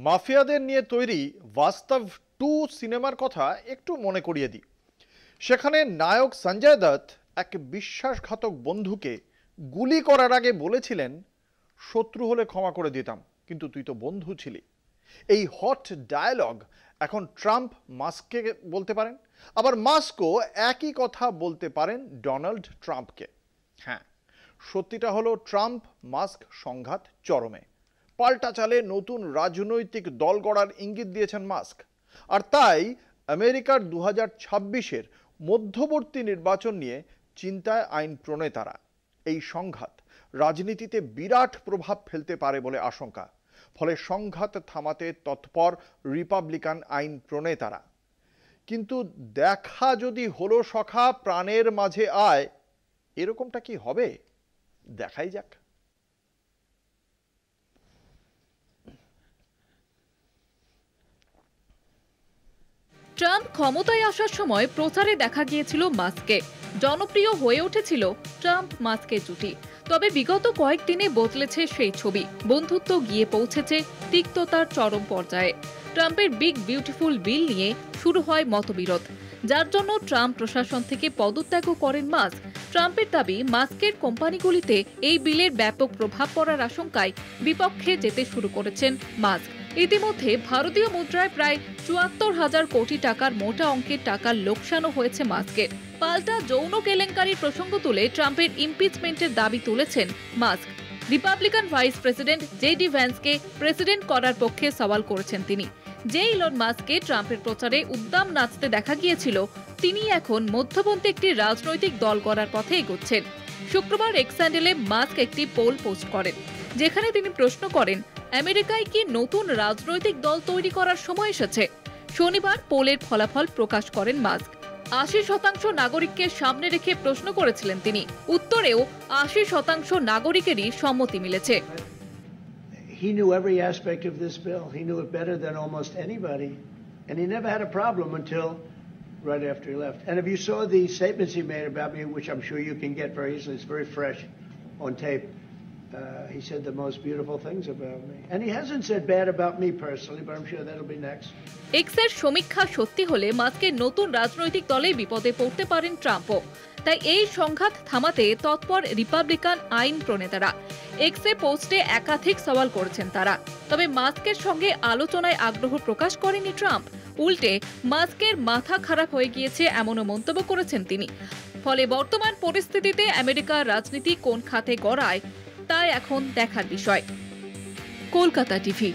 মাফিয়াদের নিয়ে তৈরি বাস্তব 2 সিনেমার কথা একটু মনে করিয়ে দিই। সেখানে নায়ক সঞ্জয় দত্ত এক বিশ্বাসঘাতক বন্ধুকে গুলি করার আগে বলেছিলেন, শত্রু হলে ক্ষমা করে দিতাম, কিন্তু তুই তো বন্ধু ছিলি। এই হট ডায়ালগ এখন ট্রাম্প মাস্ককে বলতে পারেন, আবার মাস্কও একই কথা বলতে পারেন ডোনাল্ড ট্রাম্পকে। হ্যাঁ, সত্যিটা হলো ট্রাম্প মাস্ক সংঘাত চরমে। পাল্টা চালে নতুন রাজনৈতিক দল গড়ার ইঙ্গিত দিয়েছেন মাস্ক। আর তাই আমেরিকার 2026-এর মধ্যবর্তী নির্বাচন নিয়ে চিন্তায় আইন প্রণেতারা। এই সংঘাত রাজনীতিতে বিরাট প্রভাব ফেলতে পারে বলে আশঙ্কা। ফলে সংঘাত থামাতে তৎপর রিপাবলিকান আইন প্রণেতারা। কিন্তু দেখা যদি হলো সখা প্রাণের মাঝে আয়, এরকমটা কি হবে? দেখাই যাক। ট্রাম্প ক্ষমতায় আসার সময় প্রচারে দেখা গিয়েছিল মাস্কে। জনপ্রিয় হয়ে উঠেছিল ট্রাম্প মাস্কের জুটি। তবে বিগত কয়েকদিনে বদলেছে সেই ছবি। বন্ধুত্ব গিয়ে পৌঁছেছে তিক্ততার চরম পর্যায়ে। ট্রাম্পের বিগ বিউটিফুল বিল নিয়ে শুরু হয় মতবিরোধ, যার জন্য ট্রাম্প প্রশাসন থেকে পদত্যাগও করেন মাস্ক। ট্রাম্পের দাবি, মাস্কের কোম্পানিগুলিতে এই বিলের ব্যাপক প্রভাব পড়ার আশঙ্কায় বিপক্ষে যেতে শুরু করেছেন মাস্ক। ইতিমধ্যে ভারতীয় মুদ্রায় প্রায় ৭৪,০০০ কোটি টাকার মোটা অঙ্কের টাকার লোকসানও হয়েছে মাস্কের। পাল্টা যৌন কেলেঙ্কারির প্রসঙ্গ তুলে ট্রাম্পের ইমপিচমেন্টের দাবি তুলেছেন Musk. Republican vice president JD ভ্যান্সকে প্রেসিডেন্ট করার পক্ষে সওয়াল করেছেন তিনি। যে ইলন মাস্ককে ট্রাম্পের প্রচারে উদ্দাম নাচতে দেখা গিয়েছিল, তিনি এখন মধ্যপন্থী একটি রাজনৈতিক দল গড়ার পথে এগোচ্ছেন। শুক্রবার এক্স হ্যান্ডেলে মাস্ক একটি পোল পোস্ট করেন, যেখানে তিনি প্রশ্ন করেন, আমেরিকায় কি নতুন রাজনৈতিক দল তৈরি করার সময় এসেছে? শনিবার পোলের ফলাফল প্রকাশ করেন মাস্ক। ৮০% নাগরিককে সামনে রেখে প্রশ্ন করেছিলেন তিনি। উত্তরেও ৮০% নাগরিকেরই সম্মতি মিলেছে। He knew every aspect of this bill. He knew it better than almost anybody, and he never had a problem until right after he left. And if you saw the statements he made about me, which I'm sure you can get very easily, it's very fresh on tape. He said the most beautiful things about me. And he hasn't said bad about me personally, but I'm sure that'll be next. এক্সের সমীক্ষা সত্যি হলে মাস্কের নতুন রাজনৈতিক দলে বিপদে পড়তে পারেন ট্রাম্পও। তাই এই সংঘাত থামাতে তৎপর রিপাবলিকান আইন প্রণেতারা। এক্সে পোস্টে একাধিক সওয়াল করেছেন তারা। তবে মাস্কের সঙ্গে আলোচনায় আগ্রহ প্রকাশ করেনি ট্রাম্প। উল্টে মাস্কের মাথা খারাপ হয়ে গিয়েছে এমনও মন্তব্য করেছেন তিনি। ফলে বর্তমান পরিস্থিতিতে আমেরিকার রাজনীতি কোন খাতে গড়ায়, তা এখন দেখার বিষয়। কলকাতা টিভি।